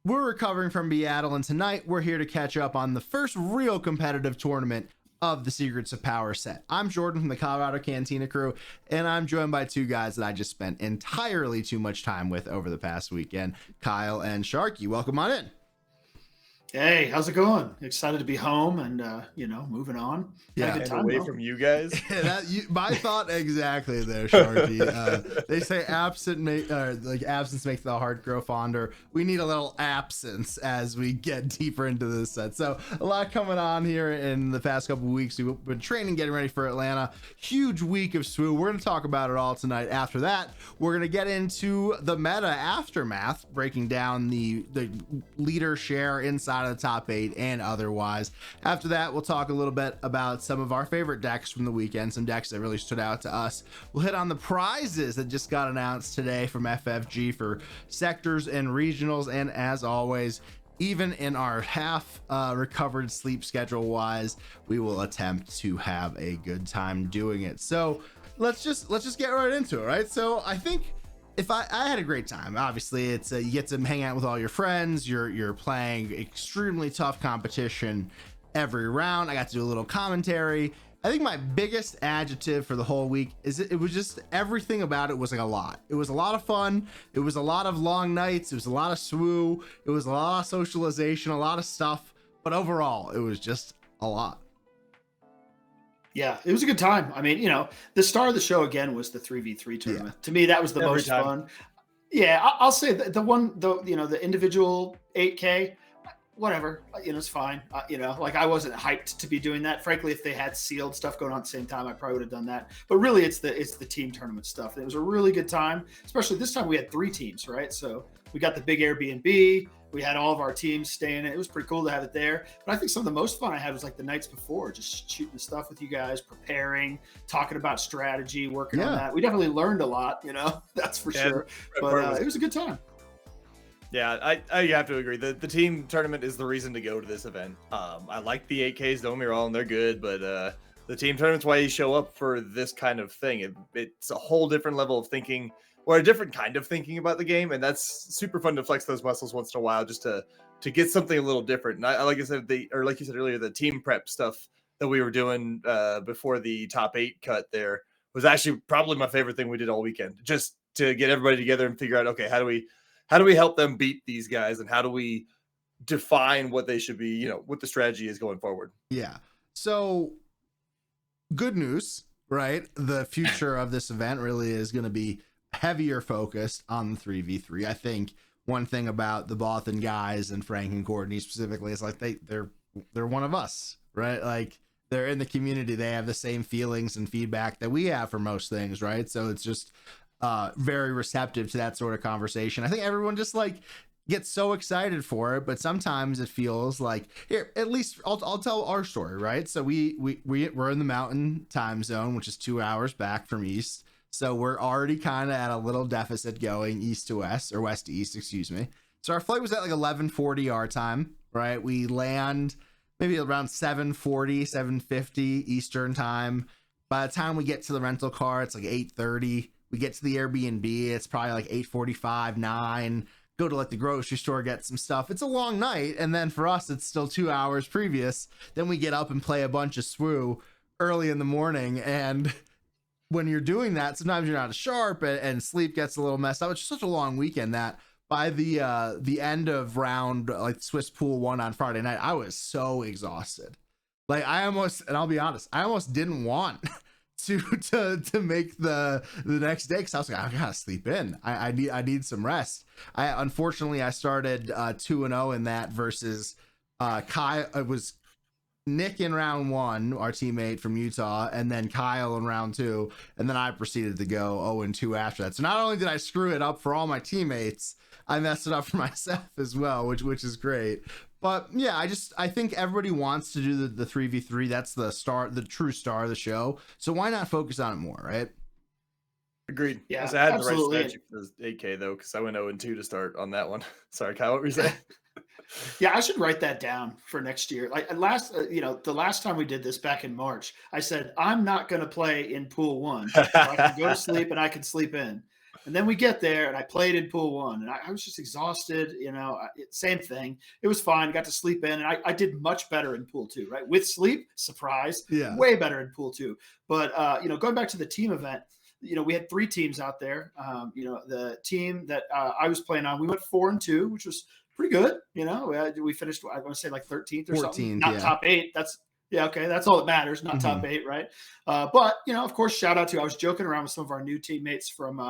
We're recovering from BIATL, and tonight we're here to catch up on the first real competitive tournament of the Secrets of Power set. I'm Jordan from the Colorado Cantina Crew, and I'm joined by two guys that I just spent entirely too much time with over the past weekend, Kyle and Sharkey. Welcome on in. Hey, how's it going? Excited to be home and moving on. Yeah, and away from you guys. My thought exactly there, Sharky. They say absence makes the heart grow fonder. We need a little absence as we get deeper into this set. So a lot coming on here in the past couple of weeks. We've been training, getting ready for Atlanta. Huge week of SWU. We're going to talk about it all tonight. After that, we're going to get into the meta aftermath, breaking down the leader share inside of the top 8 and otherwise. After that, we'll talk a little bit about some of our favorite decks from the weekend, some decks that really stood out to us. We'll hit on the prizes that just got announced today from FFG for sectors and regionals, and as always, even in our half recovered sleep schedule wise, we will attempt to have a good time doing it. So let's just get right into it, right? So I think if I had a great time. Obviously, it's you get to hang out with all your friends. You're playing extremely tough competition every round. I got to do a little commentary. I think my biggest adjective for the whole week is it was just everything about it was like a lot. It was a lot of fun. It was a lot of long nights. It was a lot of SWU. It was a lot of socialization, a lot of stuff. But overall, it was just a lot. Yeah, it was a good time. I mean, the star of the show again was the 3v3 tournament. Yeah. To me, that was the most fun. Yeah, I'll say the individual 8K, whatever, it's fine. I wasn't hyped to be doing that. Frankly, if they had sealed stuff going on at the same time, I probably would have done that. But really, it's the team tournament stuff. And it was a really good time, especially this time we had 3 teams, right? So we got the big Airbnb. We had all of our teams staying. It was pretty cool to have it there. But I think some of the most fun I had was like the nights before, just shooting stuff with you guys, preparing, talking about strategy, working on that. We definitely learned a lot, that's for sure. But it was a good time. Yeah, I have to agree. The team tournament is the reason to go to this event. I like the 8Ks, don't get me wrong, they're good, but the team tournament's why you show up for this kind of thing. It's a whole different level of thinking, or a different kind of thinking about the game, and that's super fun to flex those muscles once in a while, just to get something a little different. And I like I said, like you said earlier, the team prep stuff that we were doing before the top 8 cut there was actually probably my favorite thing we did all weekend, just to get everybody together and figure out, okay, how do we help them beat these guys, and how do we define what they should be, what the strategy is going forward. Yeah. So good news, right? The future of this event really is going to be heavier focused on the 3v3. I think one thing about the Bothan guys and Frank and Courtney specifically is like they're one of us, right? Like they're in the community. They have the same feelings and feedback that we have for most things, right? So it's just very receptive to that sort of conversation. I think everyone just like gets so excited for it, but sometimes it feels like, here, at least I'll tell our story, right? So we're in the mountain time zone, which is 2 hours back from east. So we're already kind of at a little deficit going east to west, or west to east, excuse me. So our flight was at like 11:40 our time, right? We land maybe around 7:40, 7:50 Eastern time. By the time we get to the rental car, it's like 8:30. We get to the Airbnb, it's probably like 8:45, 9. Go to like the grocery store, get some stuff. It's a long night. And then for us, it's still 2 hours previous. Then we get up and play a bunch of SWU early in the morning. And when you're doing that, sometimes you're not as sharp and sleep gets a little messed up. It's just such a long weekend that by the end of round, like Swiss Pool 1 on Friday night, I was so exhausted. Like and I'll be honest, I almost didn't want to make the next day, because I was like, I gotta sleep in. I need some rest. Unfortunately I started 2-0 in that versus Kyle. It was Nick in round 1, our teammate from Utah, and then Kyle in round 2, and then I proceeded to go 0-2 after that. So not only did I screw it up for all my teammates, I messed it up for myself as well, which is great. But yeah, I think everybody wants to do the 3v3. That's the true star of the show. So why not focus on it more, right? Agreed. Yeah, I had absolutely. the right strategy for the 8K though, because I went 0-2 to start on that one. Sorry, Kyle, what were you saying? Yeah, I should write that down for next year. Like the last time we did this back in March, I said I'm not going to play in pool 1. So I can go to sleep and I can sleep in. And then we get there, and I played in pool 1, and I was just exhausted. Same thing. It was fine. Got to sleep in, and I did much better in pool 2, right? With sleep, surprise, Yeah. way better in pool 2. But going back to the team event, we had 3 teams out there. The team that I was playing on, we went 4-2, which was pretty good. We finished, I want to say like 13th or 14th, something, not yeah. top 8. Okay. That's all that matters. Not top 8, right? But of course, shout out to, I was joking around with some of our new teammates from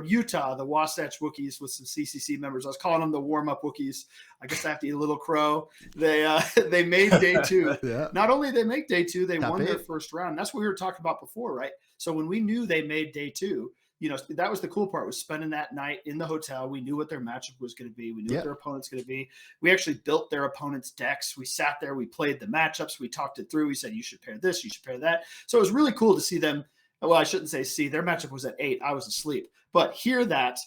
Utah, the Wasatch Wookiees, with some CCC members. I was calling them the warm up Wookiees. I guess I have to eat a little crow. They made day 2. Yeah. Not only did they make day 2, they Top won their 8. first round. That's what we were talking about before, right? So when we knew they made day 2, that was the cool part, was spending that night in the hotel. We knew what their matchup was going to be. We knew what their opponent's going to be. We actually built their opponent's decks. We sat there, we played the matchups, we talked it through. We said, you should pair this, you should pair that. So it was really cool to see them. Well, I shouldn't say see, their matchup was at 8. I was asleep, but hear that,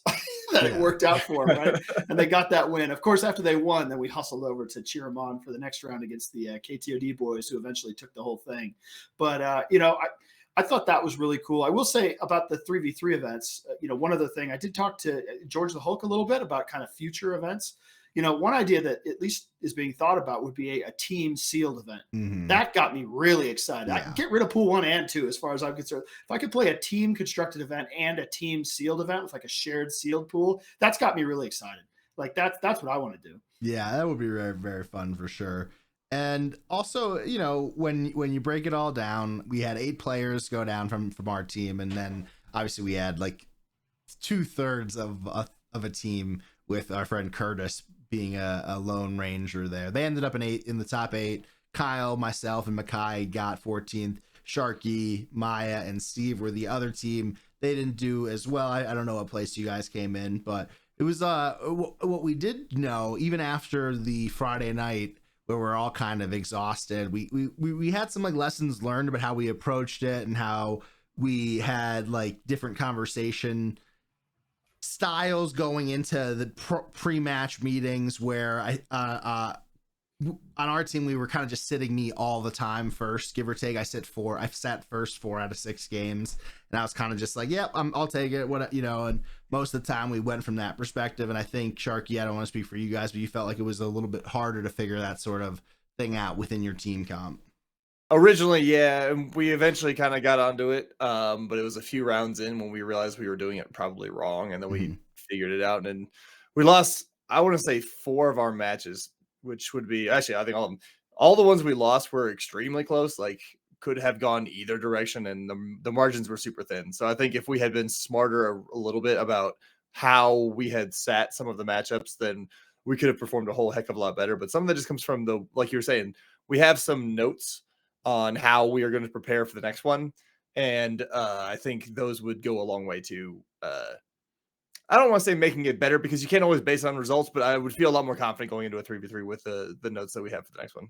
it worked out for them, right? And they got that win. Of course, after they won, then we hustled over to cheer them on for the next round against the KTOD boys, who eventually took the whole thing. But, I thought that was really cool. I will say about the 3v3 events, one other thing, I did talk to George the Hulk a little bit about kind of future events. One idea that at least is being thought about would be a team sealed event. Mm-hmm. That got me really excited. Yeah. I can get rid of pool 1 and 2 as far as I'm concerned. If I could play a team constructed event and a team sealed event with like a shared sealed pool, that's got me really excited. Like that's what I want to do. Yeah, that would be very, very fun for sure. And also, when you break it all down, we had 8 players go down from our team, and then obviously we had like 2/3 of a team with our friend Curtis being a lone ranger there. They ended up in the top 8. Kyle, myself, and Makai got 14th. Sharkey, Maya, and Steve were the other team. They didn't do as well. I don't know what place you guys came in, but it was what we did know, even after the Friday night where we're all kind of exhausted, we had some like lessons learned about how we approached it and how we had like different conversation styles going into the pre-match meetings, where on our team we were kind of just sitting me all the time first, give or take. I sat first 4 out of 6 games, and I was kind of just like, yep, I'll take it, and most of the time we went from that perspective. And I think, Sharky, I don't want to speak for you guys, but you felt like it was a little bit harder to figure that sort of thing out within your team comp. Originally, yeah, and we eventually kind of got onto it, but it was a few rounds in when we realized we were doing it probably wrong, and then we figured it out, and we lost, I want to say, 4 of our matches, which would be, actually, I think all the ones we lost were extremely close, like could have gone either direction, and the margins were super thin. So I think if we had been smarter a little bit about how we had sat some of the matchups, then we could have performed a whole heck of a lot better. But some of that just comes from like you were saying, we have some notes on how we are going to prepare for the next one. And I think those would go a long way to, I don't want to say making it better, because you can't always base it on results, but I would feel a lot more confident going into a 3v3 with the notes that we have for the next one.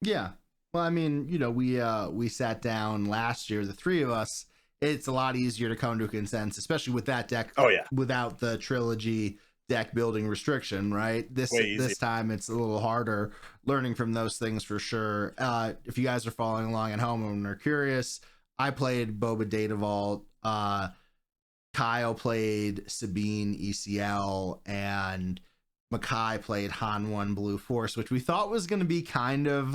Yeah. Well, I mean, we sat down last year, the 3 of us. It's a lot easier to come to a consensus, especially with that deck. Oh yeah. Without the trilogy deck building restriction, right? This time it's a little harder, learning from those things for sure. If you guys are following along at home and are curious, I played Boba Data Vault. Kyle played Sabine ECL, and Makai played Han 1 Blue Force, which we thought was going to be kind of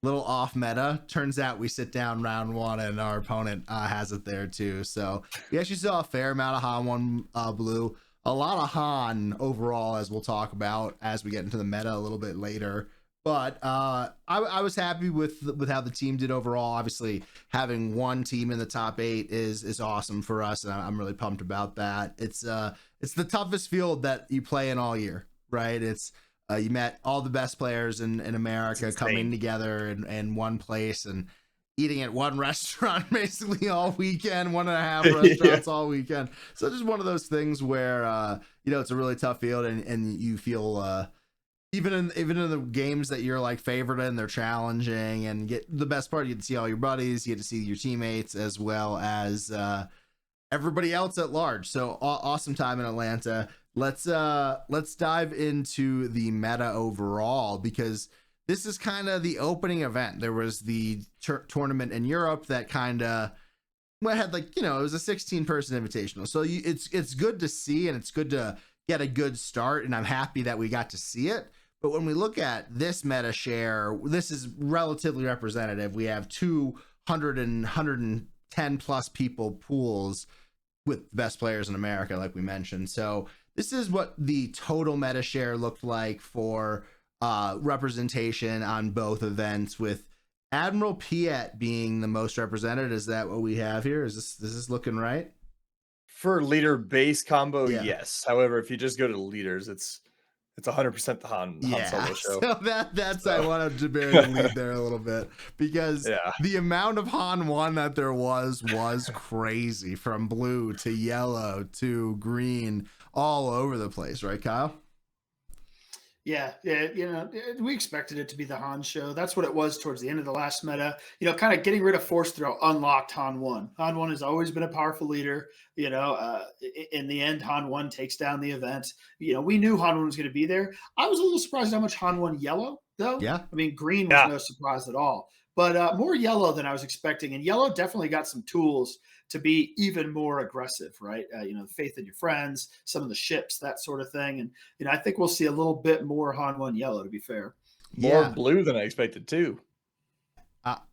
little off meta. Turns out we sit down round 1 and our opponent has it there too. So we actually saw a fair amount of Han 1 Blue, a lot of Han overall, as we'll talk about as we get into the meta a little bit later. But I was happy with how the team did overall. Obviously, having one team in the top 8 is awesome for us, and I'm really pumped about that. It's the toughest field that you play in all year, right? It's you met all the best players in America coming together in one place and eating at one restaurant basically all weekend, 1.5 restaurants all weekend. So just one of those things where it's a really tough field, and you feel even in the games that you're like favored in, they're challenging. And get the best part, you get to see all your buddies, you get to see your teammates, as well as everybody else at large. So awesome time in Atlanta. Let's dive into the meta overall, because this is kind of the opening event. There was the tournament in Europe that kind of we had like, it was a 16-person invitational. So it's good to see, and it's good to get a good start, and I'm happy that we got to see it. But when we look at this meta share, this is relatively representative. We have 200 and 110 plus people pools with the best players in America, like we mentioned. So this is what the total meta share looked like for representation on both events, with Admiral Piet being the most represented. Is that what we have here? Is this looking right? For leader base combo, Yeah. yes. However, if you just go to leaders, it's 100% the Han Solo show. So that's I wanted to bury the lead there a little bit, because the amount of Han 1 that there was crazy, from blue to yellow to green, all over the place, right, Kyle? Yeah, we expected it to be the Han show. That's what it was towards the end of the last meta. Kind of getting rid of force throw unlocked Han 1. Han 1 has always been a powerful leader. In the end, Han 1 takes down the event. We knew Han 1 was going to be there. I was a little surprised how much Han 1 yellow, though. Yeah. I mean, green was no surprise at all. But more yellow than I was expecting. And yellow definitely got some tools to be even more aggressive, right? The faith in your friends, some of the ships, that sort of thing. And I think we'll see a little bit more Han 1 yellow, to be fair. More blue than I expected too.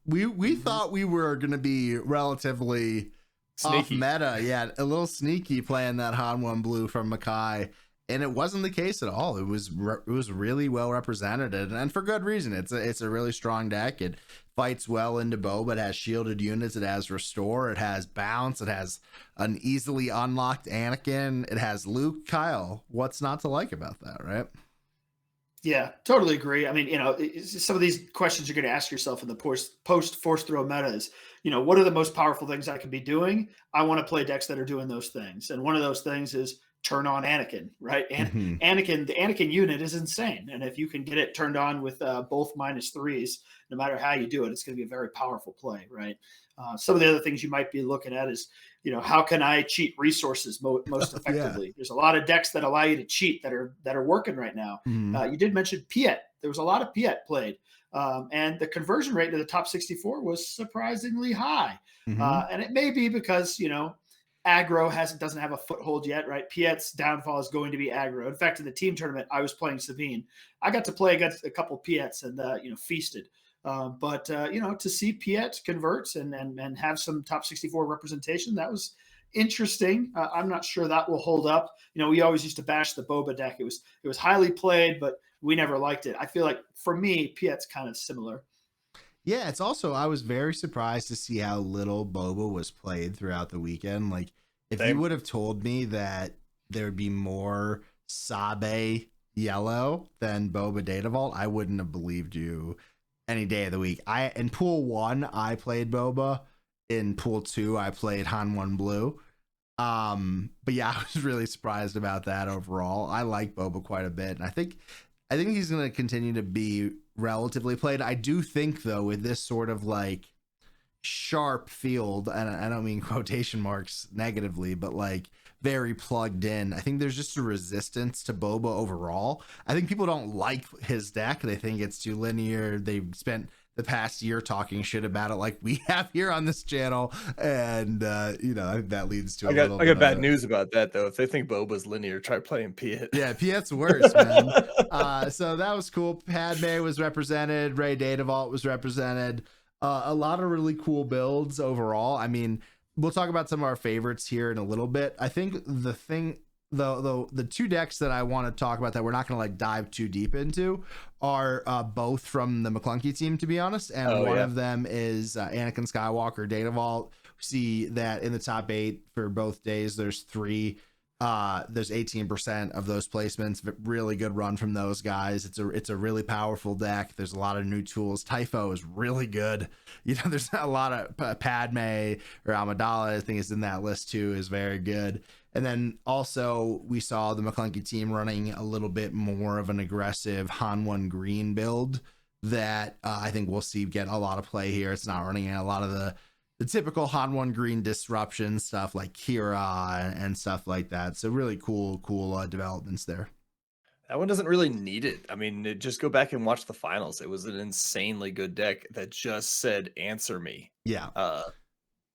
We thought we were going to be relatively sneaky. Off meta. Yeah, a little sneaky playing that Han 1 blue from Makai. And it wasn't the case at all. It was really well represented, and for good reason. It's a really strong deck. It fights well into Boba. It has shielded units. It has restore. It has bounce. It has an easily unlocked Anakin. It has Luke. Kyle, what's not to like about that, right? Yeah, totally agree. I mean, some of these questions you're going to ask yourself in the post force throw meta is, what are the most powerful things I can be doing? I want to play decks that are doing those things, and one of those things is turn on Anakin, right? And the Anakin unit is insane. And if you can get it turned on with both -3s, no matter how you do it, it's going to be a very powerful play, right? Some of the other things you might be looking at is, how can I cheat resources most effectively? There's a lot of decks that allow you to cheat that are working right now. You did mention Piet. There was a lot of Piet played. And the conversion rate to the top 64 was surprisingly high. And it may be because, aggro doesn't have a foothold yet, right? Piet's downfall is going to be aggro. In fact, in the team tournament, I was playing Sabine. I got to play against a couple Piets and feasted. But to see Piet converts and have some top 64 representation, that was interesting. I'm not sure that will hold up. We always used to bash the Boba deck. It was highly played, but we never liked it. I feel like for me, Piet's kind of similar. Yeah, it's also, I was very surprised to see how little Boba was played throughout the weekend. Like, if you would have told me that there would be more Sabe yellow than Boba Data Vault, I wouldn't have believed you any day of the week. In pool 1, I played Boba. In pool 2, I played Han 1 blue. But yeah, I was really surprised about that overall. I like Boba quite a bit, and I think he's going to continue to be relatively played. I do think, though, with this sort of like sharp field, and I don't mean quotation marks negatively, but like very plugged in, I think there's just a resistance to Boba overall. I think people don't like his deck. They think it's too linear. They've spent the past year talking shit about it like we have here on this channel, and I think that leads to I got bad news about that, though. If they think Boba's linear, try playing Piet. Yeah, Piet's worse, man. So that was cool. Padme was represented. Ray Data Vault was represented. A lot of really cool builds overall. I mean, we'll talk about some of our favorites here in a little bit. I think the thing, the two decks that I want to talk about that we're not going to like dive too deep into are both from the McClunky team, to be honest. And one of them is Anakin Skywalker Data Vault. We see that in the top 8 for both days, there's 3. There's 18% of those placements. Really good run from those guys. It's a really powerful deck. There's a lot of new tools. Typho is really good. There's a lot of Padme or Amidala, I think, is in that list too, is very good. And then also we saw the McClunky team running a little bit more of an aggressive Han 1 green build that I think we'll see get a lot of play here. It's not running a lot of the typical Han 1 green disruption stuff like Kira and stuff like that. So really cool developments there. That one doesn't really need it. I mean, just go back and watch the finals. It was an insanely good deck that just said, answer me. Yeah.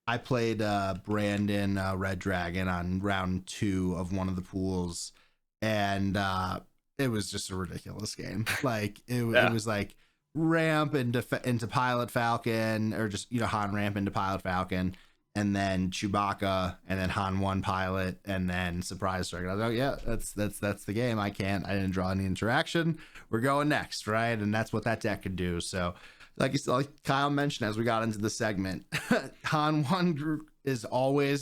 I played Brandon Red Dragon on round 2 of one of the pools, and it was just a ridiculous game. Like it was like ramp into Pilot Falcon, or just Han ramp into Pilot Falcon, and then Chewbacca, and then Han 1 Pilot, and then Surprise Strike. I was like, yeah, that's the game. I didn't draw any interaction. We're going next, right? And that's what that deck could do. So like Kyle mentioned as we got into the segment, Han 1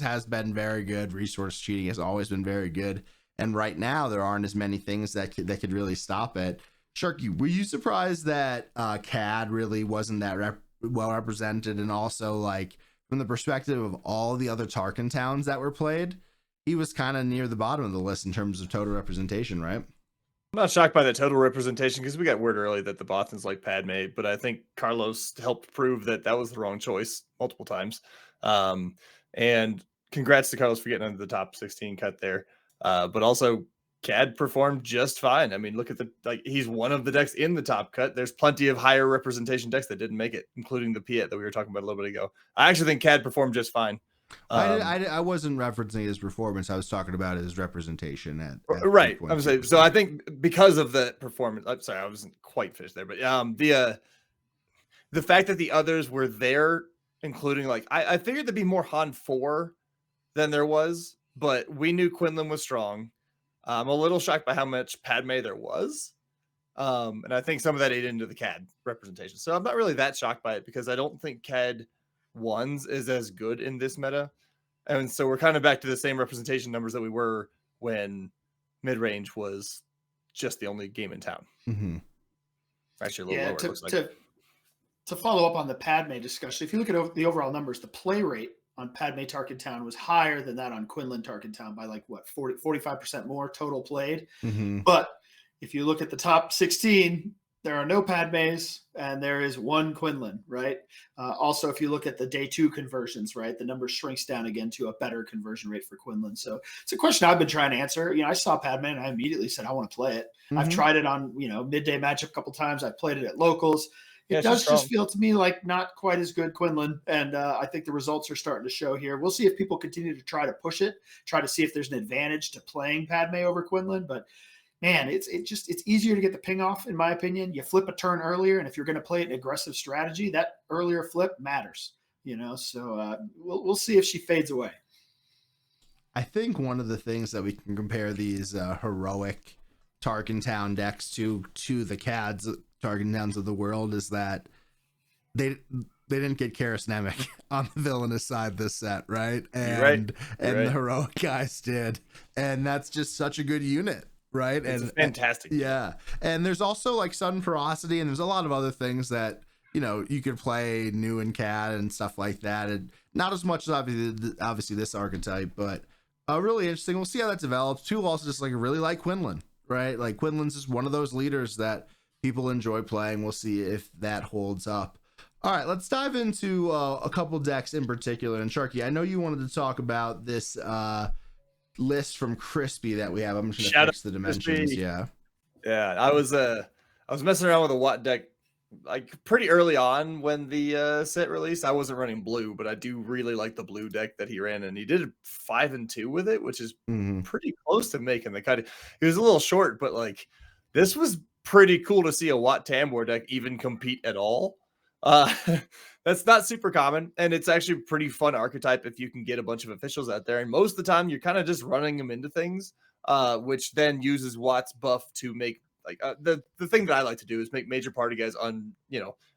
has been very good. Resource cheating has always been very good. And right now there aren't as many things that could really stop it. Sharkey, were you surprised that CAD really wasn't that well represented? And also, like, from the perspective of all the other Tarkin towns that were played, he was kind of near the bottom of the list in terms of total representation, right? I'm not shocked by the total representation because we got word early that the Bothans like Padme, but I think Carlos helped prove that was the wrong choice multiple times. And congrats to Carlos for getting into the top 16 cut there. But also, CAD performed just fine. I mean, look at he's one of the decks in the top cut. There's plenty of higher representation decks that didn't make it, including the BIATL that we were talking about a little bit ago. I actually think CAD performed just fine. I wasn't referencing his performance. I was talking about his representation at right. I'm saying, so I think because of the performance, I'm sorry, I wasn't quite finished there, but the fact that the others were there, including I figured there'd be more Han 4 than there was, but we knew Quinlan was strong. I'm a little shocked by how much Padme there was. And I think some of that ate into the CAD representation. So I'm not really that shocked by it because I don't think CAD 1s is as good in this meta. And so we're kind of back to the same representation numbers that we were when mid-range was just the only game in town. Mm-hmm. Actually, a little lower, it looks like. To follow up on the Padme discussion, if you look at the overall numbers, the play rate on Padme Tarkin Town was higher than that on Quinlan Tarkin Town by 45% more total played. Mm-hmm. But if you look at the top 16, there are no Padmes and there is one Quinlan, right? Also, if you look at the day 2 conversions, right, the number shrinks down again to a better conversion rate for Quinlan. So it's a question I've been trying to answer. I saw Padme and I immediately said, I want to play it. Mm-hmm. I've tried it on, midday matchup a couple times. I've played it at locals. It does just feel to me like not quite as good Quinlan. And I think the results are starting to show here. We'll see if people continue to try to push it, try to see if there's an advantage to playing Padme over Quinlan. But man, it's easier to get the ping off, in my opinion. You flip a turn earlier, and if you're going to play an aggressive strategy, that earlier flip matters, So we'll see if she fades away. I think one of the things that we can compare these heroic Tarkin Town decks to the CADs, Tarkin Towns of the world, is that they didn't get Karis Nemec on the villainous side this set, right? And the heroic guys did, and that's just such a good unit. Right. It's fantastic. Yeah. And there's also sudden ferocity, and there's a lot of other things that, you could play new in CAD and stuff like that. And not as much as obviously this archetype, but really interesting. We'll see how that develops. Two, also just really like Quinlan, right? Like Quinlan's just one of those leaders that people enjoy playing. We'll see if that holds up. All right, let's dive into a couple decks in particular. And Sharkey, I know you wanted to talk about this list from Crispy that we have. I'm just gonna fix the dimensions. Crispy. Yeah. I was messing around with a Watt deck pretty early on when the set released. I wasn't running blue, but I do really like the blue deck that he ran, and he did 5-2 with it, which is pretty close to making the cut. It was a little short, but this was pretty cool to see a Watt Tambor deck even compete at all. That's not super common, and it's actually a pretty fun archetype if you can get a bunch of officials out there. And most of the time, you're kind of just running them into things, which then uses Watt's buff to make the thing that I like to do is make major party guys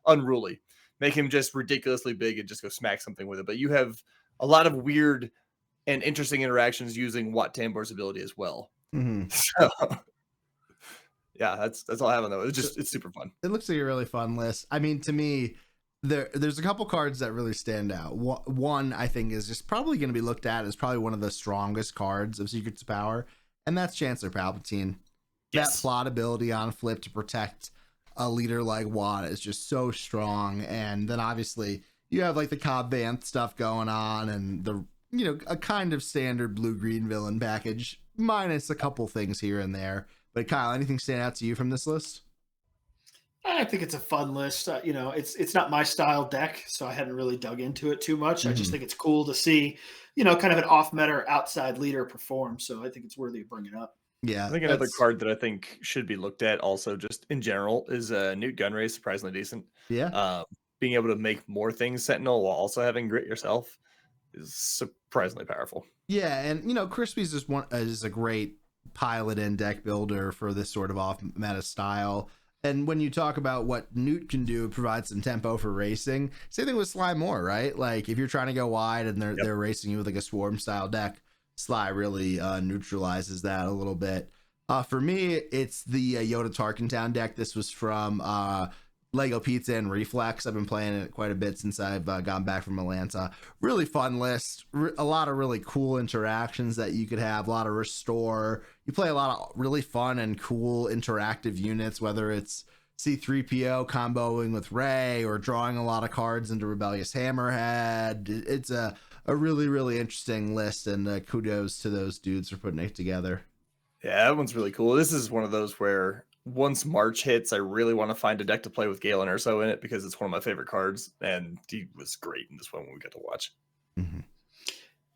unruly, make him just ridiculously big and just go smack something with it. But you have a lot of weird and interesting interactions using Watt Tambor's ability as well. Mm-hmm. So, yeah, that's all I have on though. It's super fun. It looks like a really fun list. I mean, to me, there's a couple cards that really stand out. One I think is just probably going to be looked at as probably one of the strongest cards of Secrets of Power, and that's Chancellor Palpatine. Yes. That plot ability on flip to protect a leader like Watt is just so strong. And then obviously you have the Cobb Vanth stuff going on, and the a kind of standard blue-green villain package minus a couple things here and there. But Kyle, anything stand out to you from this list? I think it's a fun list. It's not my style deck, so I hadn't really dug into it too much. I just Mhm. think it's cool to see, kind of an off meta or outside leader perform. So I think it's worthy of bringing up. I Yeah, think another that's card that I think should be looked at also just in general is Newt Gunray, surprisingly decent. yeah. Um, Being able to make more things Sentinel while also having grit yourself is surprisingly powerful. Yeah, and Crispy's is a great pilot and deck builder for this sort of off meta style. And when you talk about what Newt can do, it provides some tempo for racing. Same thing with Sly Moore, right? Like if you're trying to go wide and Yep. they're racing you with like a swarm style deck, Sly really neutralizes that a little bit. For me, it's the Yoda Tarkentown deck. This was from Lego Pizza and Reflex. I've been playing it quite a bit since I've gone back from Atlanta. Really fun list. A lot of really cool interactions that you could have. A lot of restore. You play a lot of really fun and cool interactive units, whether it's C3PO comboing with Ray or drawing a lot of cards into Rebellious Hammerhead. It's a really, really interesting list, and kudos to those dudes for putting it together. Yeah, that one's really cool. This is one of those where once March hits, I really want to find a deck to play with Galen Urso in it because it's one of my favorite cards, and he was great in this one when we got to watch. Mm-hmm.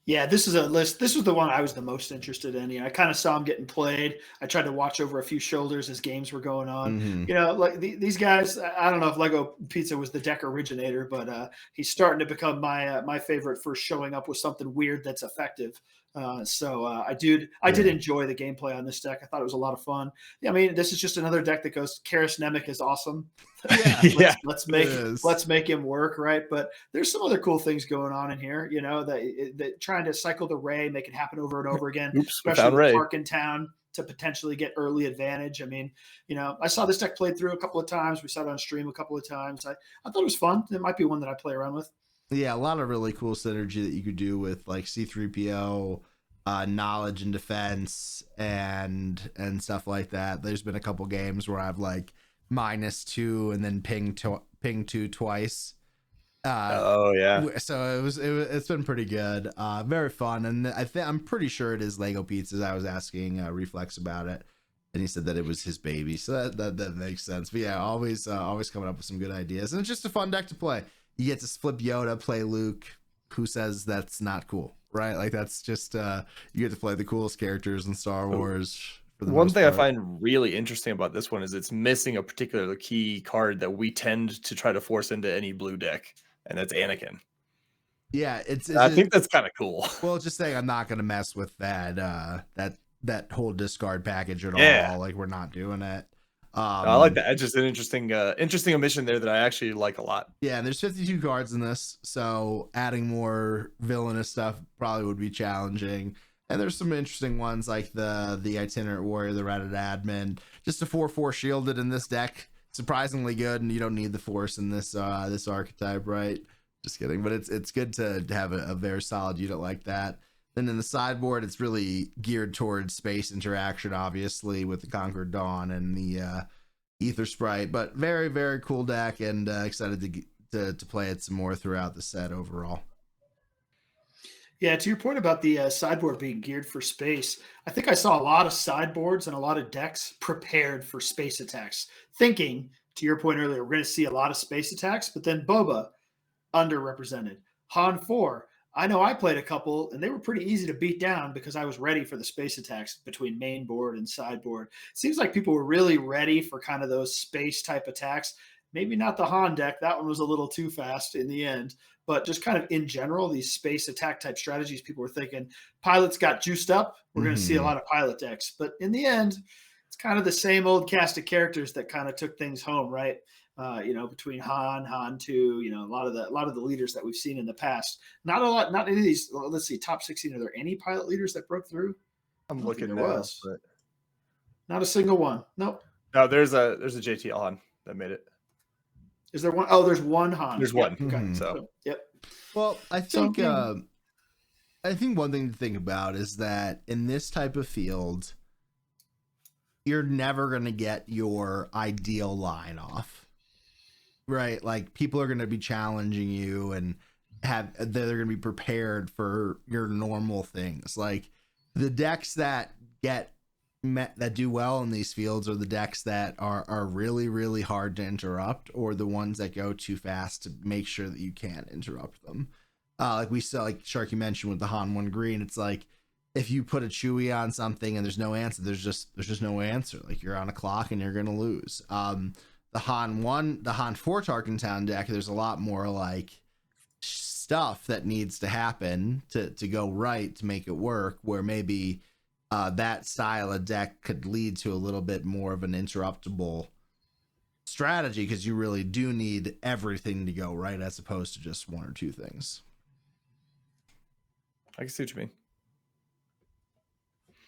Yeah, this is a list. This was the one I was the most interested in. I kind of saw him getting played. I tried to watch over a few shoulders as games were going on. Mm-hmm. Like these guys. I don't know if Lego Pizza was the deck originator, but he's starting to become my favorite for showing up with something weird that's effective. I did enjoy the gameplay on this deck. I thought it was a lot of fun. Yeah, I mean, this is just another deck that goes. Karis Nemec is awesome. Yeah, Yeah. let's make him work, right? But there's some other cool things going on in here. That trying to cycle the Ray, make it happen over and over again, Oops, we especially found with Ray. Park in town to potentially get early advantage. I mean, I saw this deck played through a couple of times. We saw it on stream a couple of times. I thought it was fun. It might be one that I play around with. Yeah, a lot of really cool synergy that you could do with like C3PO, knowledge and defense, and stuff like that. There's been a couple games where I've like -2 and then ping 2 twice. Oh yeah. So it's been pretty good. Very fun, and I'm pretty sure it is Lego Pizzas. I was asking Reflex about it, and he said that it was his baby. So that makes sense. But yeah, always coming up with some good ideas, and it's just a fun deck to play. You get to flip Yoda, play Luke. Who says that's not cool, right? Like that's just you get to play the coolest characters in Star Wars. For the One most thing part. I find really interesting about this one is it's missing a particular key card that we tend to try to force into any blue deck, and that's Anakin. Yeah, it's I think that's kind of cool. well, just saying I'm not gonna mess with that that whole discard package at Yeah. all. Like we're not doing it. I like that. It's just an interesting omission there that I actually like a lot. Yeah, and there's 52 cards in this, so adding more villainous stuff probably would be challenging. And there's some interesting ones like the itinerant warrior, the Reddit admin, just a 4/4 shielded in this deck, surprisingly good, and you don't need the force in this this archetype, right? Just kidding, but it's good to have a very solid unit like that. Then in the sideboard, it's really geared towards space interaction, obviously, with the Conquered Dawn and the Ether Sprite. But very, very cool deck, and excited to play it some more throughout the set overall. Yeah, to your point about the sideboard being geared for space, I think I saw a lot of sideboards and a lot of decks prepared for space attacks, thinking, to your point earlier, we're going to see a lot of space attacks, but then Boba, underrepresented. Han 4, I know I played a couple, and they were pretty easy to beat down because I was ready for the space attacks between main board and sideboard. Seems like people were really ready for kind of those space type attacks. Maybe not the Han deck. That one was a little too fast in the end. But just kind of in general, these space attack type strategies, people were thinking pilots got juiced up. We're going to see a lot of pilot decks. But in the end, it's kind of the same old cast of characters that kind of took things home, right? Between Han 2, a lot of the leaders that we've seen in the past. Not any of these. Let's see, top 16. Are there any pilot leaders that broke through? I'm looking there now, was. but Not a single one. Nope. no, there's a JTL Han that made it. Is there one? Oh, there's one Han. There's one. Okay. So yep. Well, I think one thing to think about is that in this type of field, you're never going to get your ideal line off, right? Like people are going to be challenging you and they're going to be prepared for your normal things. Like the decks that get that do well in these fields are the decks that are really, really hard to interrupt, or the ones that go too fast to make sure that you can't interrupt them. Like we saw, like Sharkey mentioned with the Han 1 green, it's like if you put a Chewy on something and there's no answer, there's just no answer. Like you're on a clock and you're gonna lose. The Han 4 Tarkentown deck, there's a lot more like stuff that needs to happen to go right to make it work, where maybe that style of deck could lead to a little bit more of an interruptible strategy, because you really do need everything to go right as opposed to just one or two things. I can see what you mean.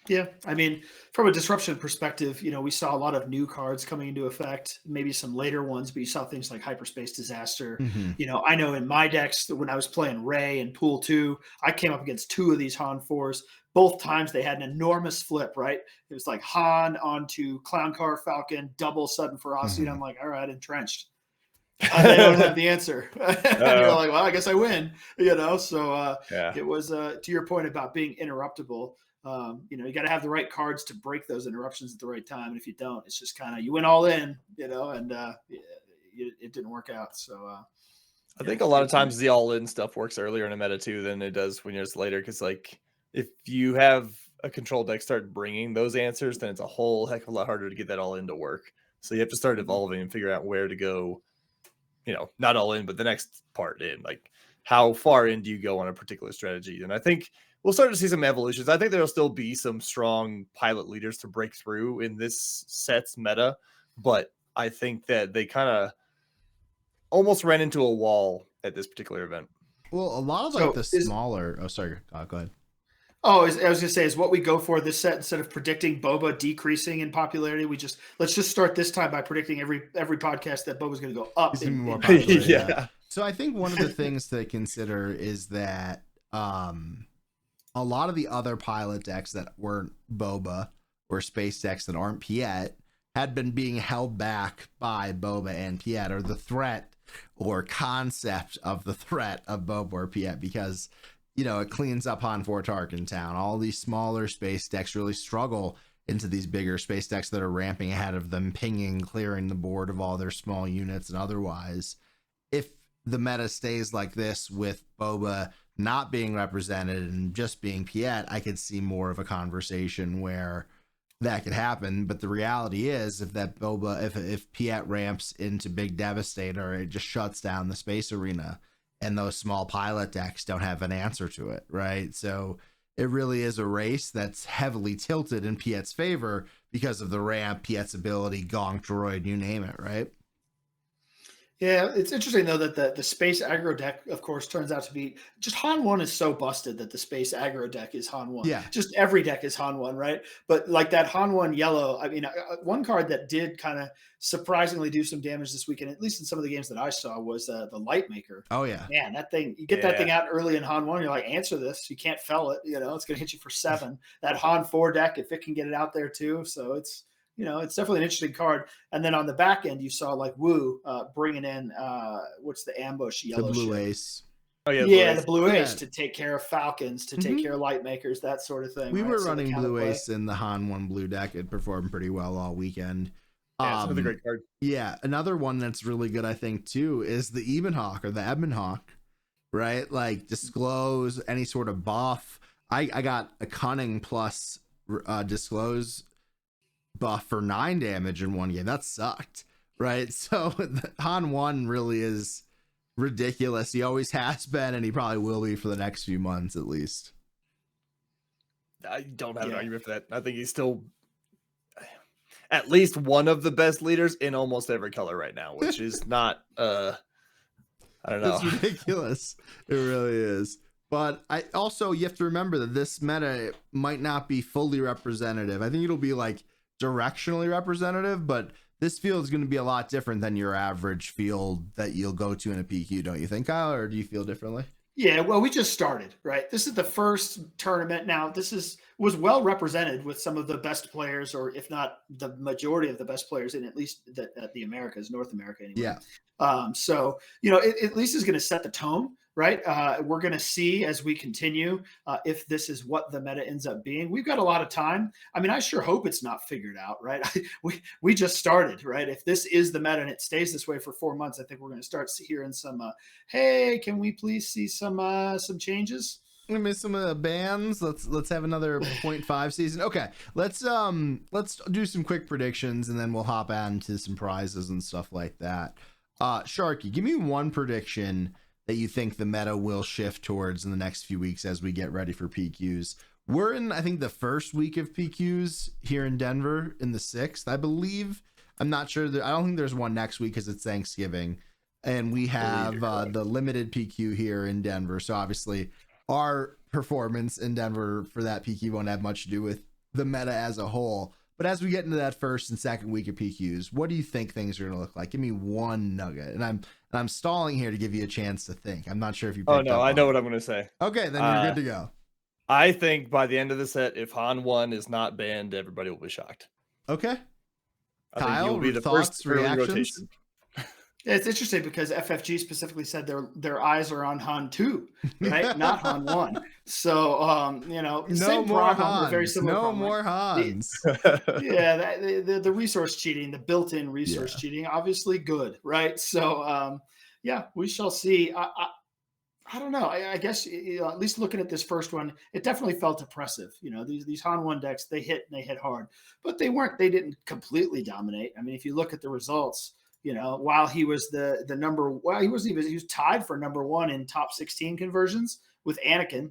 Yeah, I mean, from a disruption perspective, we saw a lot of new cards coming into effect, maybe some later ones, but you saw things like Hyperspace Disaster. Mm-hmm. I know in my decks, when I was playing Ray and Pool 2, I came up against 2 of these Han 4s. Both times they had an enormous flip, right? It was like Han onto Clown Car Falcon, double sudden ferocity. Mm-hmm. And I'm like, all right, entrenched. They don't have the answer. And you're like, well, I guess I win, So it was, to your point about being interruptible, you got to have the right cards to break those interruptions at the right time. And if you don't, it's just kind of, you went all in, and it didn't work out. So I think a lot of times the all-in stuff works earlier in a meta too than it does when you're just later. Because like if you have a control deck start bringing those answers, then it's a whole heck of a lot harder to get that all in to work. So you have to start evolving and figure out where to go. Not all in, but the next part in. Like how far in do you go on a particular strategy? And I think we'll start to see some evolutions. I think there'll still be some strong pilot leaders to break through in this set's meta, but I think that they kind of almost ran into a wall at this particular event. Well, a lot of the smaller. Oh, sorry. Go ahead. Oh, I was going to say, is what we go for this set, instead of predicting Boba decreasing in popularity, let's just start this time by predicting every podcast that Boba's going to go up. More popular, yeah. So I think one of the things to consider is that a lot of the other pilot decks that weren't Boba or space decks that aren't Piet had been being held back by Boba and Piet, or the threat or concept of the threat of Boba or Piet, because it cleans up Han 4 Tarkentown. All these smaller space decks really struggle into these bigger space decks that are ramping ahead of them, pinging, clearing the board of all their small units and otherwise. If the meta stays like this with Boba not being represented and just being Piet, I could see more of a conversation where that could happen. But the reality is, if Piet ramps into Big Devastator, it just shuts down the space arena, and those small pilot decks don't have an answer to it, right? So it really is a race that's heavily tilted in Piet's favor because of the ramp, Piet's ability, Gong Droid, you name it, right? Yeah, it's interesting though that the space aggro deck, of course, turns out to be just Han 1 is so busted that the space aggro deck is Han 1. Yeah, just every deck is Han 1, right? But like that Han 1 yellow, I mean, one card that did kind of surprisingly do some damage this weekend, at least in some of the games that I saw, was the Light Maker. Oh yeah, man, that thing, you get that thing out early in Han 1, you're like, answer this, you can't fell it, it's going to hit you for 7. That Han 4 deck, if it can get it out there too, so it's definitely an interesting card. And then on the back end, you saw like Wu bringing in what's the ambush yellow, the blue ship. Ace. Oh yeah, the blue Ace to take care of Falcons, to take care of Light Makers, that sort of thing. We were running blue Ace in the Han 1 blue deck. It performed pretty well all weekend. Yeah, it's another great card. Yeah, another one that's really good, I think, too, is the Evenhawk or the Ebonhawk, right? Like disclose any sort of buff. I got a Cunning plus disclose buff for 9 damage in one game. That sucked, right? So Han 1 really is ridiculous. He always has been, and he probably will be for the next few months at least. I don't have an argument for that. I think he's still at least one of the best leaders in almost every color right now, which is not I don't know. It's ridiculous. It really is. But you have to remember that this meta might not be fully representative. I think it'll be like directionally representative, but this field is going to be a lot different than your average field that you'll go to in a PQ, don't you think, Kyle? Or do you feel differently? Yeah, well, we just started, right? This is the first tournament. Now, was well represented with some of the best players, or if not the majority of the best players in at least the Americas, North America anyway. Yeah. So, it at least is going to set the tone. right? We're going to see as we continue if this is what the meta ends up being. We've got a lot of time. I mean, I sure hope it's not figured out, right? we just started, right? If this is the meta and it stays this way for 4 months, I think we're going to start hearing some, hey, can we please see some changes? I miss some of the bands. Let's have another 0.5 season. Okay, let's do some quick predictions and then we'll hop on to some prizes and stuff like that. Sharky, give me one prediction that you think the meta will shift towards in the next few weeks as we get ready for PQs. We're in, I think, the first week of PQs here in Denver in the 6th, I believe. I'm not sure. I don't think there's one next week because it's Thanksgiving. And we have the limited PQ here in Denver. So obviously our performance in Denver for that PQ won't have much to do with the meta as a whole. But as we get into that first and second week of PQs, what do you think things are going to look like? Give me one nugget. And I'm stalling here to give you a chance to think. I'm not sure if you picked up I know on what it. I'm going to say. Okay, then you're good to go. I think by the end of the set, if Han 1 is not banned, everybody will be shocked. Okay. I Kyle, think he'll be the thoughts, first early reactions? rotation. Yeah, it's interesting because FFG specifically said their eyes are on Han 2, right? Not Han 1. So, No same more problem, Hans. very similar No problem. more Hans. Yeah, the resource cheating, the built-in resource cheating, obviously good, right? So, yeah, we shall see. I don't know. I guess at least looking at this first one, it definitely felt oppressive. These Han 1 decks, they hit and they hit hard, but they didn't completely dominate. I mean, if you look at the results, while he was the number, well, he was tied for number 1 in top 16 conversions with Anakin,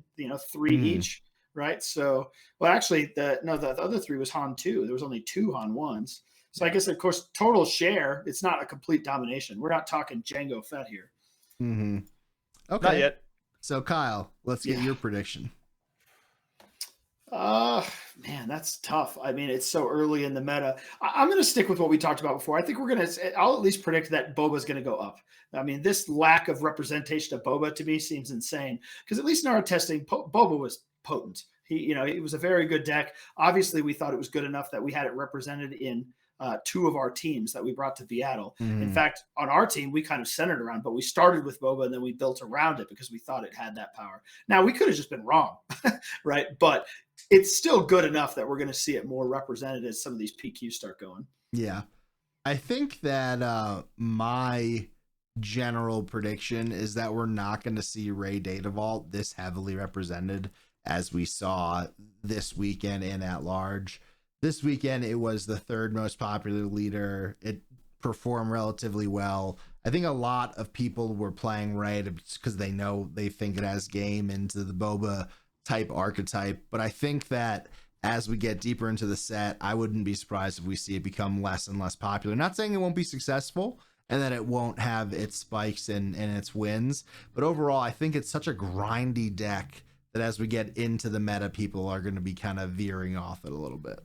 3 each, right? So, well, actually, the other 3 was Han 2. There was only 2 Han 1s. So I guess, of course, total share, it's not a complete domination. We're not talking Jango Fett here. Mm-hmm. Okay. Not yet. So Kyle, let's get your prediction. Man, that's tough. I mean, it's so early in the meta. I'm going to stick with what we talked about before. I think I'll at least predict that Boba's going to go up. I mean, this lack of representation of Boba to me seems insane because at least in our testing, Boba was potent. It was a very good deck. Obviously, we thought it was good enough that we had it represented in 2 of our teams that we brought to BIATL. In fact, on our team, we kind of centered around, but we started with Boba and then we built around it because we thought it had that power. Now, we could have just been wrong, right? But it's still good enough that we're going to see it more represented as some of these PQs start going. Yeah. I think that my general prediction is that we're not going to see Rey Data Vault this heavily represented as we saw this weekend in At Large. This weekend, it was the 3rd most popular leader. It performed relatively well. I think a lot of people were playing Rey because they think it has game into the Boba type archetype. But I think that as we get deeper into the set, I wouldn't be surprised if we see it become less and less popular. Not saying it won't be successful and that it won't have its spikes and its wins. But overall, I think it's such a grindy deck that as we get into the meta, people are going to be kind of veering off it a little bit.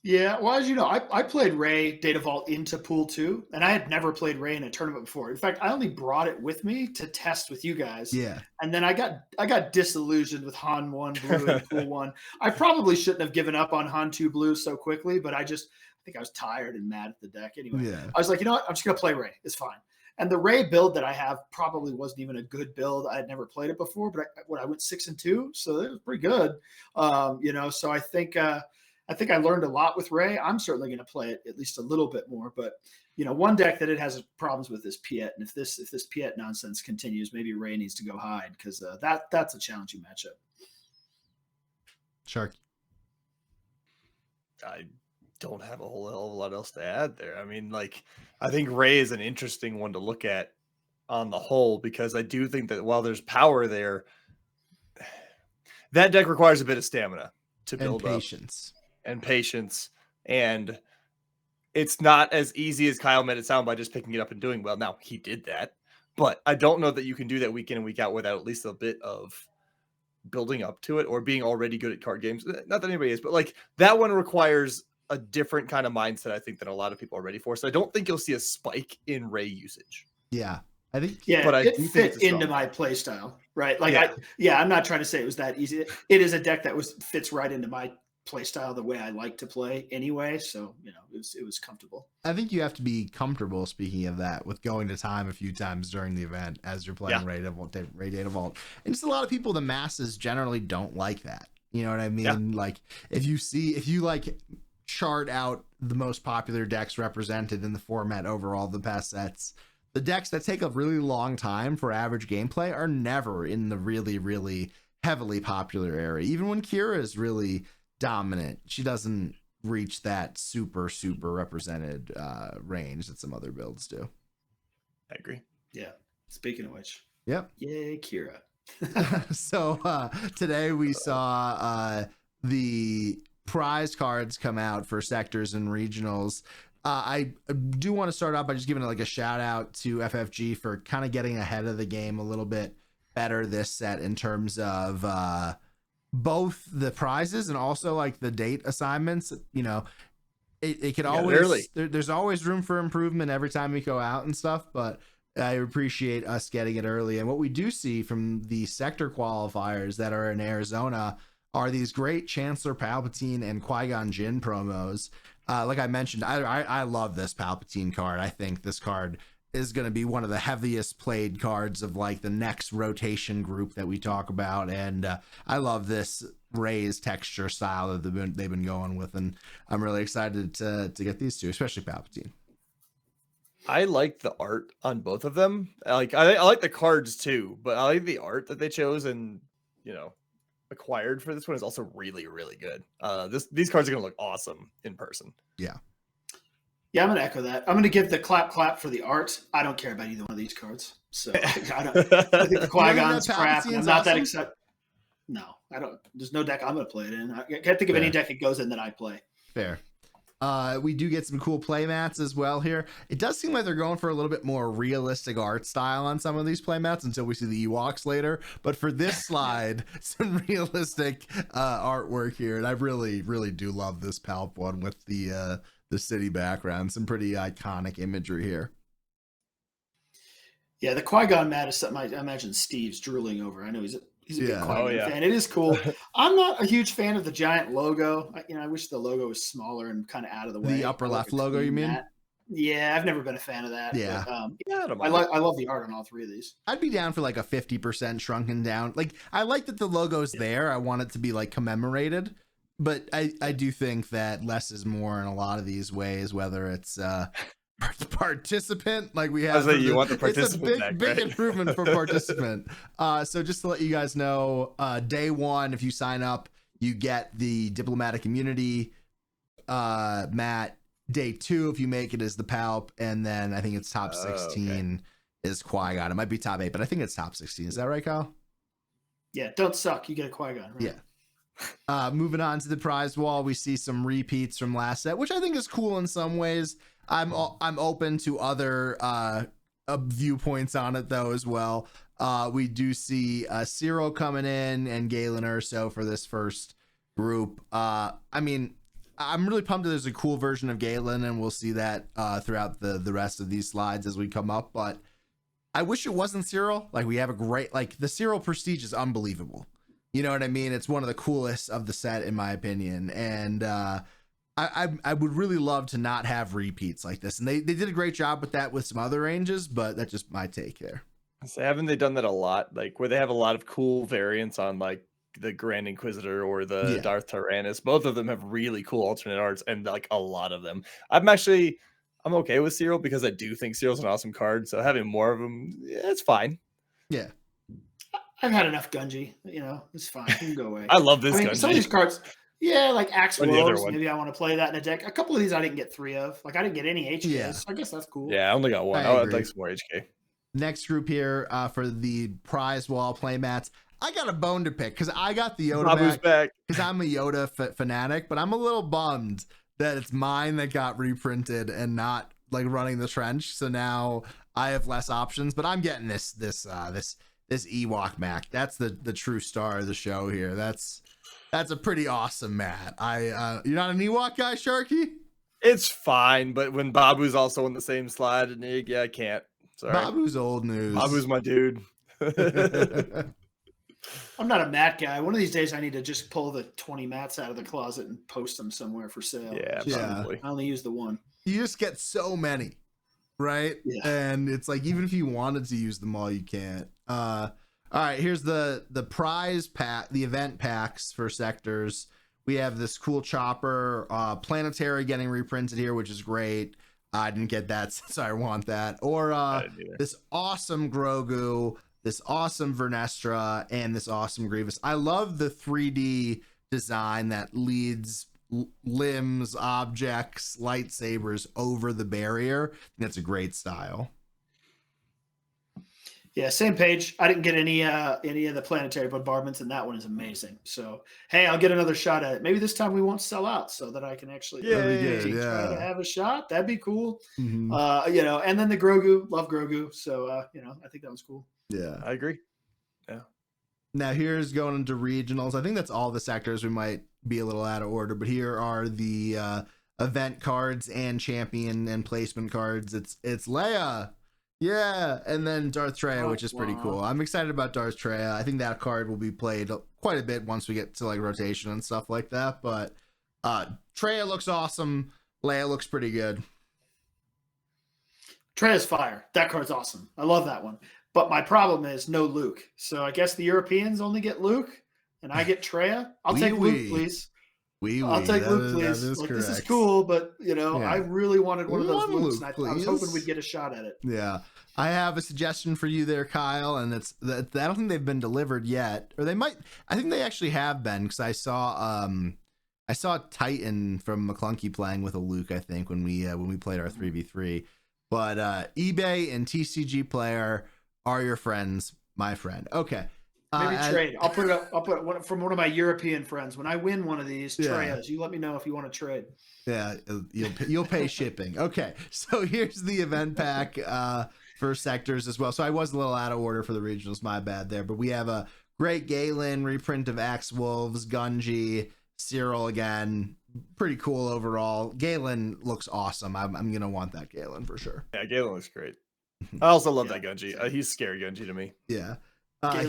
Yeah, well, as you know, I played Rey Data Vault into Pool 2, and I had never played Rey in a tournament before. In fact, I only brought it with me to test with you guys. Yeah. And then I got disillusioned with Han 1 Blue and Pool 1. I probably shouldn't have given up on Han 2 Blue so quickly, but I think I was tired and mad at the deck anyway. Yeah. I was like, you know what? I'm just going to play Rey. It's fine. And the Rey build that I have probably wasn't even a good build. I had never played it before, but I went 6-2, so it was pretty good. So I think I learned a lot with Rey. I'm certainly going to play it at least a little bit more, but one deck that it has problems with is Piet. And if this Piet nonsense continues, maybe Rey needs to go hide because that's a challenging matchup. Sharky. I don't have a whole hell of a lot else to add there. I mean, I think Rey is an interesting one to look at on the whole, because I do think that while there's power there, that deck requires a bit of stamina to build up. Patience. And it's not as easy as Kyle made it sound by just picking it up and doing well. Now, he did that, but I don't know that you can do that week in and week out without at least a bit of building up to it or being already good at card games. Not that anybody is, but that one requires a different kind of mindset, I think, than a lot of people are ready for. So I don't think you'll see a spike in Rey usage. Yeah. I think, but it fit into my play style, right? I'm not trying to say it was that easy. It is a deck that fits right into my play style the way I like to play anyway. So, it was comfortable. I think you have to be comfortable, speaking of that, with going to time a few times during the event as you're playing Radiator Vault. And just a lot of people, the masses generally don't like that. You know what I mean? Like if you like chart out the most popular decks represented in the format overall the past sets, the decks that take a really long time for average gameplay are never in the really, really heavily popular area. Even when Kira is really dominant, she doesn't reach that super represented range that some other builds do. I agree. Yeah. Speaking of which. Yep. Yay, Kira. So today we saw the prize cards come out for sectors and regionals. I do want to start off by just giving like a shout out to FFG for kind of getting ahead of the game a little bit better this set in terms of both the prizes and also like the date assignments. You know, it could always there's always room for improvement every time we go out and stuff, but I appreciate us getting it early. And what we do see from the sector qualifiers that are in Arizona are these great Chancellor Palpatine and Qui-Gon Jinn promos. Like I mentioned, I love this Palpatine card. I think this card is going to be one of the heaviest played cards of like the next rotation group that we talk about. And I love this raised texture style that they've been going with. And I'm really excited to get these two, especially Palpatine. I like the art on both of them. I like the cards too, but I like the art that they chose and, acquired for this one is also really, really good. These cards are going to look awesome in person. Yeah. Yeah, I'm going to echo that. I'm going to give the clap for the art. I don't care about either one of these cards. So I think the Qui-Gon's crap. I'm not that excited. No, I don't. There's no deck I'm going to play it in. I can't think of any deck it goes in that I play. Fair. We do get some cool playmats as well here. It does seem like they're going for a little bit more realistic art style on some of these playmats until we see the Ewoks later. But for this slide, some realistic artwork here. And I really, really do love this Palp one with the city background. Some pretty iconic imagery here. Yeah, the Qui-Gon mat is something I imagine Steve's drooling over. I know he's a big Qui-Gon fan. It is cool. I'm not a huge fan of the giant logo. I wish the logo was smaller and kind of out of the way. The upper left logo, you mean? Yeah, I've never been a fan of that. Yeah. But, I love the art on all three of these. I'd be down for like a 50% shrunken down. Like, I like that the logo's there. I want it to be like commemorated. But I do think that less is more in a lot of these ways, whether it's participant like we have. You want the participant it's a big improvement for participant. So just to let you guys know, day one, if you sign up, you get the diplomatic immunity mat. Day two, if you make it, is the Palp, and then I think it's top 16 is Qui-Gon. It might be top 8, but I think it's top 16. Is that right, Kyle? Yeah, don't suck. You get a Qui-Gon, right? Yeah. Moving on to the prize wall, we see some repeats from last set, which I think is cool in some ways. I'm open to other viewpoints on it though as well. We do see Cyril coming in and Galen Urso for this first group. I mean, I'm really pumped that there's a cool version of Galen, and we'll see that throughout the rest of these slides as we come up. But I wish it wasn't Cyril. Like, we have a great, like, the Cyril Prestige is unbelievable. You know what I mean? It's one of the coolest of the set, in my opinion. And I would really love to not have repeats like this. And they did a great job with that with some other ranges, but that's just my take there. So haven't they done that a lot? Like, where they have a lot of cool variants on, like, the Grand Inquisitor or the Darth Tyrannus. Both of them have really cool alternate arts, and like a lot of them. I'm okay with Cyril because I do think Cyril's an awesome card. So having more of them, it's fine. Yeah. I've had enough Gunji. It's fine. You can go away. I love this Gunji. Some of these cards, like Axe Wolves, maybe I want to play that in a deck. A couple of these I didn't get 3 of. Like, I didn't get any HKs. So I guess that's cool. Yeah, I only got 1. I'd like some more HK. Next group here for the prize wall playmats. I got a bone to pick because I got the Yoda back because I'm a Yoda fanatic, but I'm a little bummed that it's mine that got reprinted and not like running the trench. So now I have less options, but I'm getting this Ewok Mac. That's the true star of the show here. That's a pretty awesome mat. You're not an Ewok guy, Sharkey? It's fine, but when Babu's also in the same slide, and I can't. Sorry. Babu's old news. Babu's my dude. I'm not a mat guy. One of these days, I need to just pull the 20 mats out of the closet and post them somewhere for sale. Yeah, Yeah. probably. I only use the one. You just get so many, right? Yeah. And it's like, even if you wanted to use them all, you can't. All right, here's the prize pack, the event packs for sectors. We have this cool chopper, planetary getting reprinted here, which is great. I didn't get that, so I want that. Or this awesome Grogu, this awesome Vernestra, and this awesome Grievous. I love the 3D design that leads limbs, objects, lightsabers over the barrier. That's a great style. Yeah, same page. I didn't get any of the planetary bombardments, and that one is amazing. So hey, I'll get another shot at it. Maybe this time we won't sell out, so that I can actually That'd be good, try to have a shot. That'd be cool. Mm-hmm. You know, and then the Grogu, love Grogu. So you know, I think that was cool. Yeah, I agree. Yeah. Now here's going into regionals. I think that's all the sectors. We might be a little out of order, but here are the event cards and champion and placement cards. It's Leia. Yeah, and then Darth Treya, which is pretty cool. I'm excited about Darth Treya. I think that card will be played quite a bit once we get to like rotation and stuff like that. But Treya looks awesome. Leia looks pretty good. Treya's fire. That card's awesome. I love that one. But my problem is no Luke. So I guess the Europeans only get Luke, and I get Treya. I'll take Luke, please. I'll take Luke, please. Like, this is cool, but you know, I really wanted one of those Lukes, and I was hoping we'd get a shot at it. Yeah, I have a suggestion for you there, Kyle, and it's that I don't think they've been delivered yet, or they might. I think they actually have been, because I saw Titan from McClunky playing with a Luke. I think when we played our 3v3, but eBay and TCG Player are your friends, my friend. Okay. Maybe trade. I'll put it one from one of my European friends. When I win one of these Treyas, you let me know if you want to trade. Yeah, you'll pay shipping. Okay, so here's the event pack for sectors as well. So I was a little out of order for the regionals, my bad there. But we have a great Galen reprint of Axe Wolves, Gunji, Cyril again. Pretty cool overall. Galen looks awesome. I'm gonna want that Galen for sure. Yeah, Galen looks great. I also love that Gunji. He's scary Gunji to me. Yeah.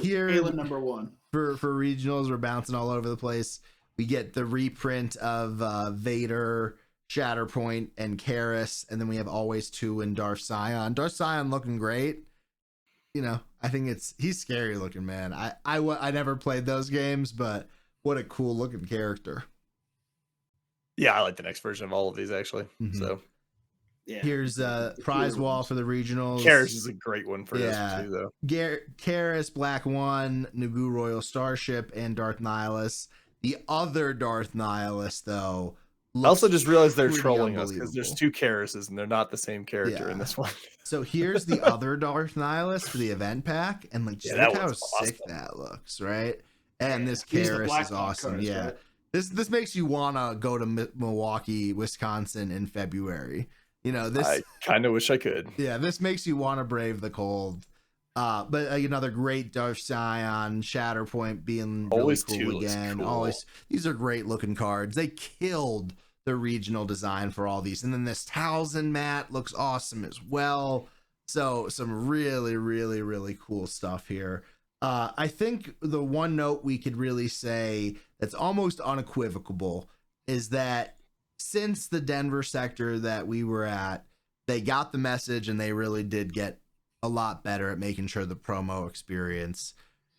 Here Galen number one for regionals, we're bouncing all over the place. We get the reprint of Vader, Shatterpoint, and Karis, and then we have Always 2 and Darth Sion. Darth Sion looking great. You know, I think he's scary looking, man. I never played those games, but what a cool looking character. Yeah, I like the next version of all of these actually. Mm-hmm. So yeah. Here's prize wall for the regionals. Karis is a great one for this too, though. Karis, Black One, Naboo Royal Starship, and Darth Nihilus. The other Darth Nihilus, though. I also just realized they're trolling us because there's two Karises and they're not the same character in this one. So here's the other Darth Nihilus for the event pack, and like just look how sick that looks, right? And this Karis is awesome. Cards, right? This makes you wanna go to Milwaukee, Wisconsin in February. You know, this I kind of wish I could. Yeah, this makes you want to brave the cold. But another great Darth Sion, Shatterpoint being really cool again. Always, these are great looking cards. They killed the regional design for all these. And then this Talzin mat looks awesome as well. So some really, really, really cool stuff here. I think the one note we could really say that's almost unequivocal is that since the Denver sector that we were at, they got the message and they really did get a lot better at making sure the promo experience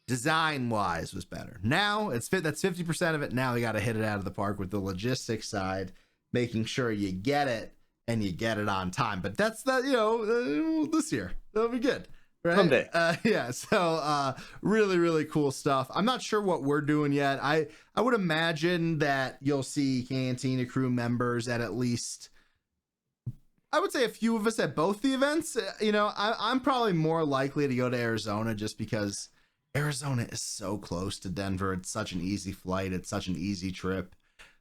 design wise was better. Now that's 50% of it. Now we got to hit it out of the park with the logistics side, making sure you get it and you get it on time. But that's this year that'll be good. Right? Someday. Yeah. So really, really cool stuff. I'm not sure what we're doing yet. I would imagine that you'll see Cantina Crew members at least, I would say a few of us at both the events. You know, I'm probably more likely to go to Arizona just because Arizona is so close to Denver. It's such an easy flight. It's such an easy trip.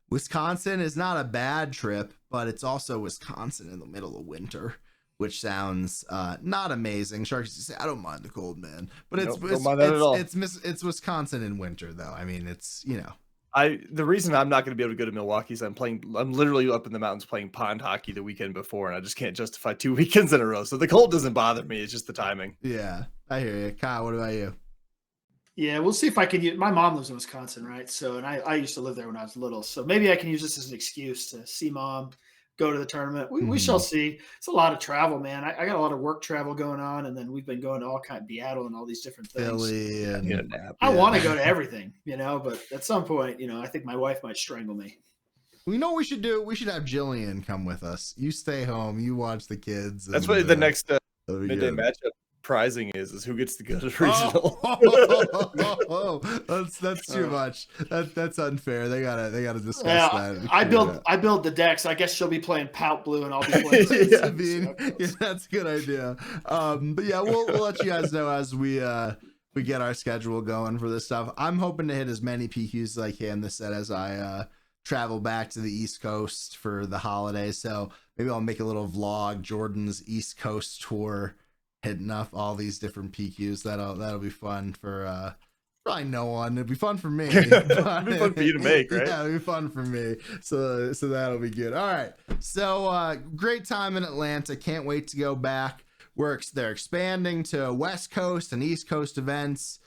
Wisconsin is not a bad trip, but it's also Wisconsin in the middle of winter, which sounds not amazing. Sharkey say, I don't mind the cold, man, but it's Wisconsin in winter though. I mean, it's, you know, the reason I'm not going to be able to go to Milwaukee is I'm literally up in the mountains playing pond hockey the weekend before, and I just can't justify 2 weekends in a row. So the cold doesn't bother me. It's just the timing. Yeah, I hear you. Kyle, what about you? Yeah, we'll see if I can use. My mom lives in Wisconsin, right? So, and I used to live there when I was little. So maybe I can use this as an excuse to see mom, go to the tournament. We shall Mhm. see. It's a lot of travel, man. I got a lot of work travel going on, and then we've been going to all kind of BIATL and all these different things. Philly I need a and nap. I want to yeah. go to everything, but at some point, I think my wife might strangle me. We know what we should do. We should have Jillian come with us. You stay home. You watch the kids. That's And, what the next that'll be midday good. matchup prizing is who gets to go to regional. Oh, that's too much. That's unfair. They gotta discuss Yeah, that. I build the decks. I guess she'll be playing Pout Blue, and I'll be playing. Yeah, that's a good idea. But yeah, we'll let you guys know as we get our schedule going for this stuff. I'm hoping to hit as many PQs as I can this set as I travel back to the East Coast for the holidays. So maybe I'll make a little vlog, Jordan's East Coast tour, hitting up all these different PQs. That'll be fun for probably no one. It'd be fun for me. It'd be fun for you to make, right? Yeah, it'd be fun for me. So that'll be good. All right. So great time in Atlanta. Can't wait to go back. They're expanding to West Coast and East Coast events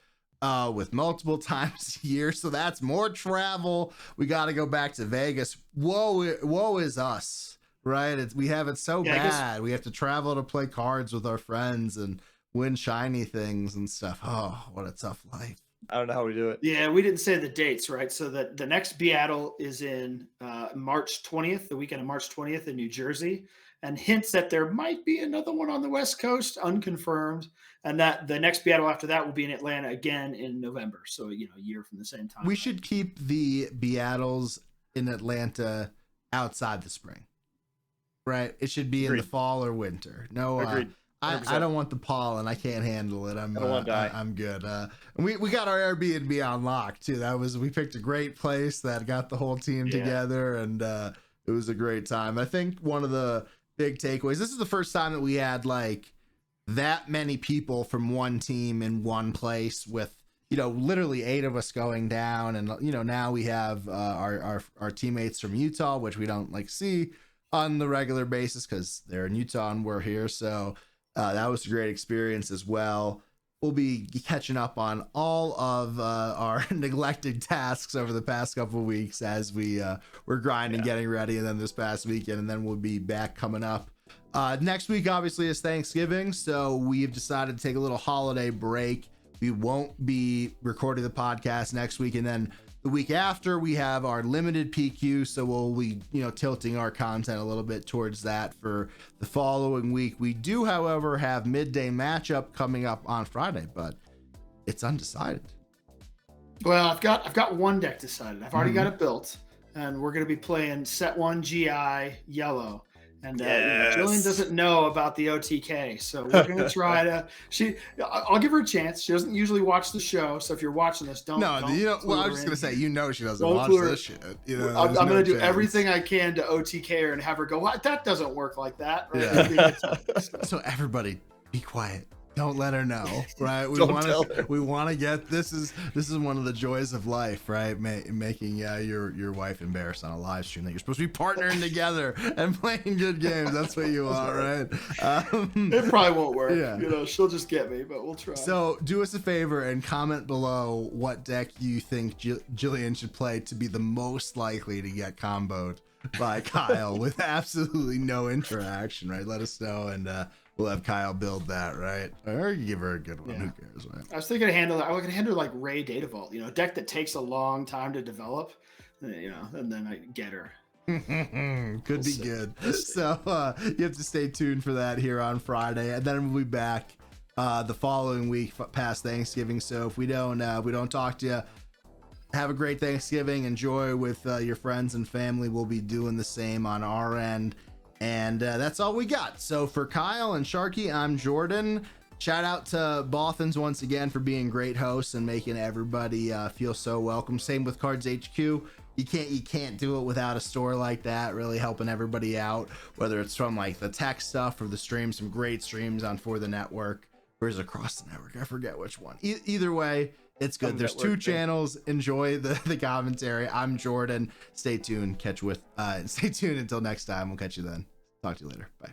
with multiple times a year. So that's more travel. We got to go back to Vegas. Woe is us, right? We have it so bad. We have to travel to play cards with our friends and win shiny things and stuff. Oh, what a tough life. I don't know how we do it. Yeah, we didn't say the dates, right? So the next BIATL is in March 20th, the weekend of March 20th in New Jersey, and hints that there might be another one on the West Coast, unconfirmed, and that the next BIATL after that will be in Atlanta again in November. So, a year from the same time. We should keep the BIATLs in Atlanta outside the spring, right? It should be in the fall or winter. No, Agreed. I don't want the pollen. I can't handle it. I don't want to die. I'm good. And we got our Airbnb on lock too. We picked a great place that got the whole team together, and it was a great time. I think one of the big takeaways. This is the first time that we had like that many people from one team in one place with literally 8 of us going down, and now we have our teammates from Utah, which we don't like see on the regular basis because they're in Utah and we're here. So that was a great experience as well. We'll be catching up on all of our neglected tasks over the past couple of weeks as we're grinding, getting ready, and then this past weekend, and then we'll be back coming up. Next week, obviously, is Thanksgiving, so we've decided to take a little holiday break. We won't be recording the podcast next week, and then the week after we have our limited PQ, so we'll be tilting our content a little bit towards that for the following week. We do, however, have midday matchup coming up on Friday, but it's undecided. Well, I've got one deck decided. I've already got it built, and we're going to be playing set 1 GI yellow. And Jillian doesn't know about the OTK, so we're going to try to. I'll give her a chance. She doesn't usually watch the show, so if you're watching this, don't. No, well, I was just going to say, she doesn't watch this shit. I'm going to do everything I can to OTK her and have her go, "What? That doesn't work like that." Right? Yeah. So everybody, be quiet. Don't let her know, right? We want to get this is one of the joys of life, right? Making your wife embarrassed on a live stream that you're supposed to be partnering together and playing good games. That's what you want, right? It probably won't work. Yeah. She'll just get me, but we'll try. So do us a favor and comment below what deck you think Jillian should play to be the most likely to get comboed by Kyle with absolutely no interaction, right? Let us know, and we'll have Kyle build that, right? Or you give her a good one. Who cares, right? I was thinking I could handle like Ray Data Vault, a deck that takes a long time to develop, and then I get her. Could be good. So you have to stay tuned for that here on Friday, and then we'll be back the following week past Thanksgiving. So if we don't talk to you, have a great Thanksgiving. Enjoy with your friends and family. We'll be doing the same on our end. And that's all we got. So for Kyle and Sharkey, I'm Jordan. Shout out to Bothans once again for being great hosts and making everybody feel so welcome. Same with Cards HQ. You can't do it without a store like that, really helping everybody out, whether it's from like the tech stuff or the streams, some great streams on For the Network, or is it across the network? I forget which one. Either way, it's good. There's 2 channels. Enjoy the commentary. I'm Jordan. Stay tuned. Stay tuned until next time. We'll catch you then. Talk to you later. Bye.